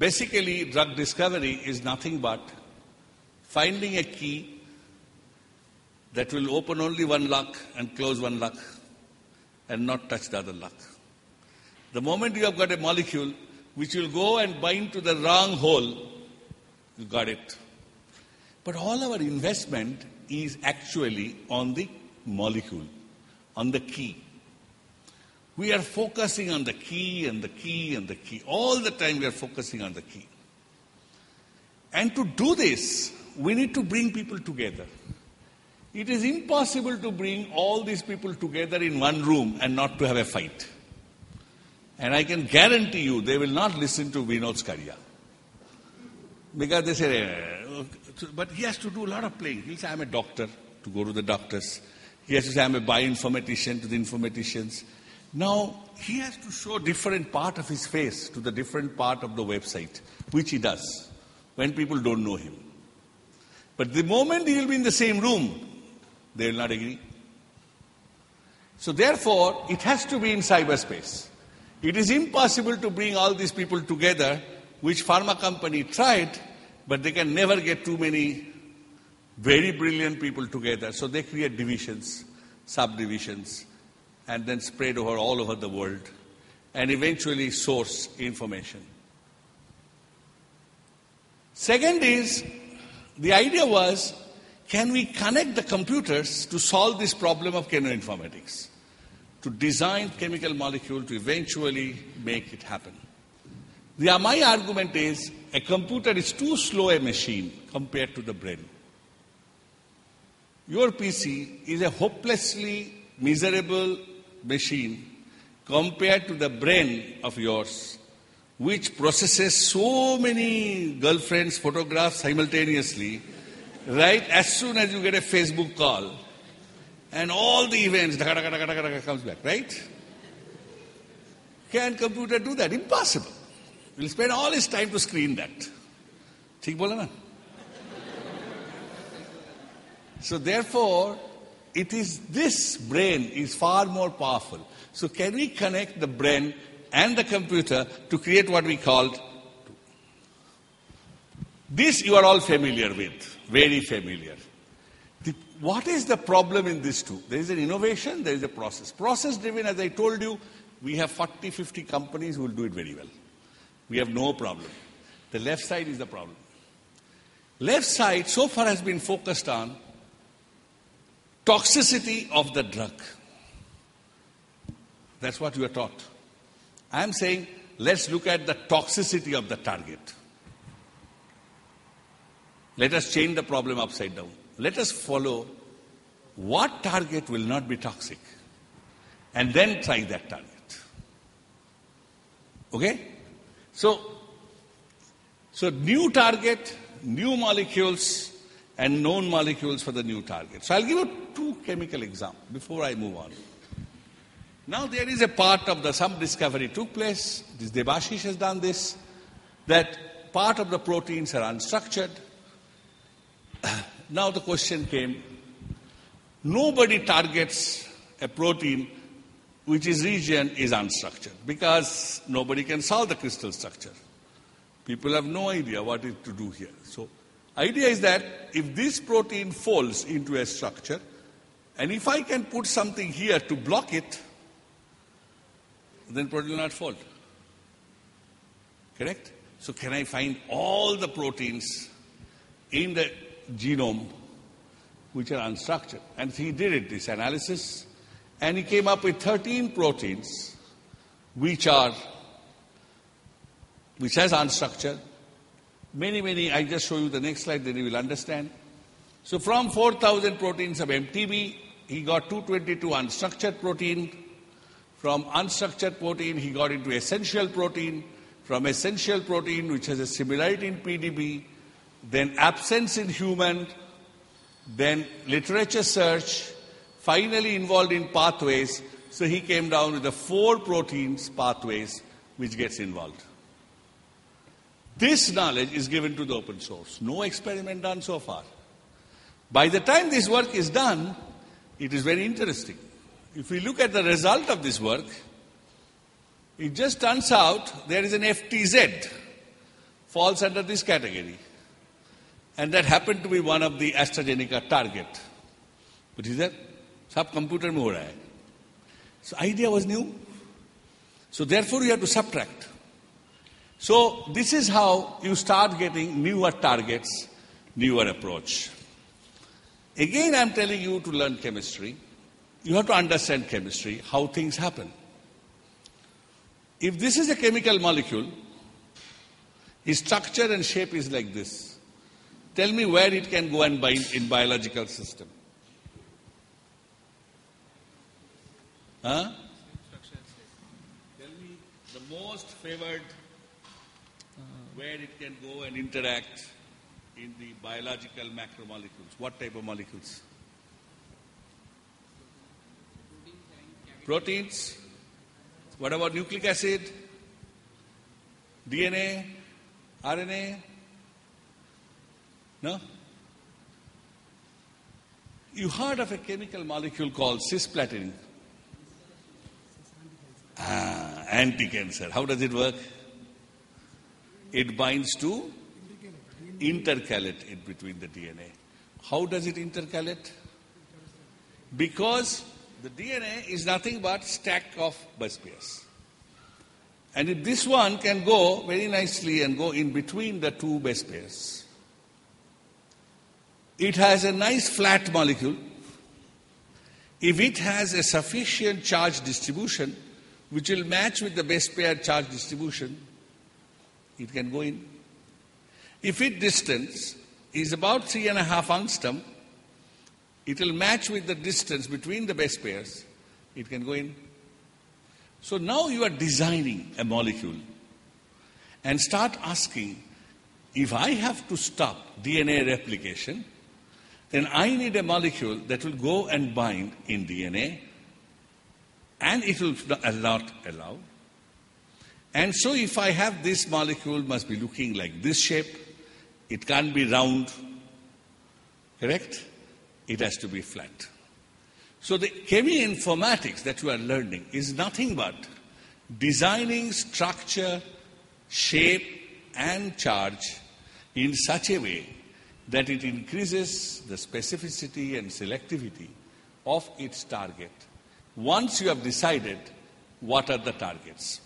Basically, drug discovery is nothing but finding a key that will open only one lock and close one lock and not touch the other lock. The moment you have got a molecule which will go and bind to the wrong hole, you got it. But all our investment is actually on the molecule, on the key. We are focusing on the key and the key and the key. All the time we are focusing on the key. And to do this, we need to bring people together. It is impossible to bring all these people together in one room and not to have a fight. And I can guarantee you they will not listen to Vinod's career. Because they say, but he has to do a lot of playing. He'll say, I'm a doctor, to go to the doctors. He has to say, I'm a bioinformatician, to the informaticians. Now, he has to show different part of his face to the different part of the website, which he does, when people don't know him. But the moment he will be in the same room, they will not agree. So therefore, it has to be in cyberspace. It is impossible to bring all these people together, which pharma company tried, but they can never get too many very brilliant people together. So they create divisions, subdivisions, and then spread all over the world, and eventually source information. Second is, the idea was, can we connect the computers to solve this problem of chemoinformatics? To design chemical molecule to eventually make it happen. My argument is, a computer is too slow a machine compared to the brain. Your PC is a hopelessly miserable machine compared to the brain of yours, which processes so many girlfriends' photographs simultaneously, right? As soon as you get a Facebook call, and all the events, comes back, right? Can computer do that? Impossible. We'll spend all his time to screen that. Theek bola na? So therefore, this brain is far more powerful. So can we connect the brain and the computer to create what we called? This you are all familiar with, very familiar. What is the problem in this two? There is an innovation, there is a process. Process driven, as I told you, we have 40, 50 companies who will do it very well. We have no problem. The left side is the problem. Left side so far has been focused on toxicity of the drug. That's what you are taught. I am saying, let's look at the toxicity of the target. Let us change the problem upside down. Let us follow what target will not be toxic and then try that target. Okay? So new target, new molecules, and known molecules for the new target. So I'll give you two chemical examples before I move on. Now there is a part of some discovery took place, this Debashish has done this, that part of the proteins are unstructured. Now the question came, nobody targets a protein which is region is unstructured because nobody can solve the crystal structure. People have no idea what is to do here. So idea is that if this protein folds into a structure, and if I can put something here to block it, then protein will not fold. Correct? So can I find all the proteins in the genome which are unstructured? And he did this analysis, and he came up with 13 proteins which has unstructured. Many, I just show you the next slide, then you will understand. So from 4,000 proteins of MTB, he got 222 unstructured protein. From unstructured protein, he got into essential protein. From essential protein, which has a similarity in PDB, then absence in human, then literature search, finally involved in pathways. So he came down with the 4 proteins pathways which gets involved. This knowledge is given to the open source. No experiment done so far. By the time this work is done, it is very interesting. If we look at the result of this work, it just turns out there is an FTZ, falls under this category. And that happened to be one of the AstraZeneca target. But is that? Sab computer mein ho raha hai. So idea was new. So therefore you have to subtract. So this is how you start getting newer targets, newer approach. Again, I am telling you to learn chemistry. You have to understand chemistry, how things happen. If this is a chemical molecule, its structure and shape is like this. Tell me where it can go and bind in biological system. Huh? Tell me the most favored where it can go and interact in the biological macromolecules. What type of molecules? Proteins. What about nucleic acid? DNA? RNA? No? You heard of a chemical molecule called cisplatin? Anti-cancer. How does it work? It binds to intercalate in between the DNA. How does it intercalate? Because the DNA is nothing but stack of base pairs. And if this one can go very nicely and go in between the two base pairs, it has a nice flat molecule. If it has a sufficient charge distribution, which will match with the base pair charge distribution, it can go in. If its distance is about 3.5 angstrom, it will match with the distance between the base pairs, it can go in. So now you are designing a molecule and start asking, if I have to stop DNA replication, then I need a molecule that will go and bind in DNA and it will not allow. And so if I have this molecule, must be looking like this shape. It can't be round. Correct? It has to be flat. So the cheminformatics that you are learning is nothing but designing structure, shape and charge in such a way that it increases the specificity and selectivity of its target once you have decided what are the targets.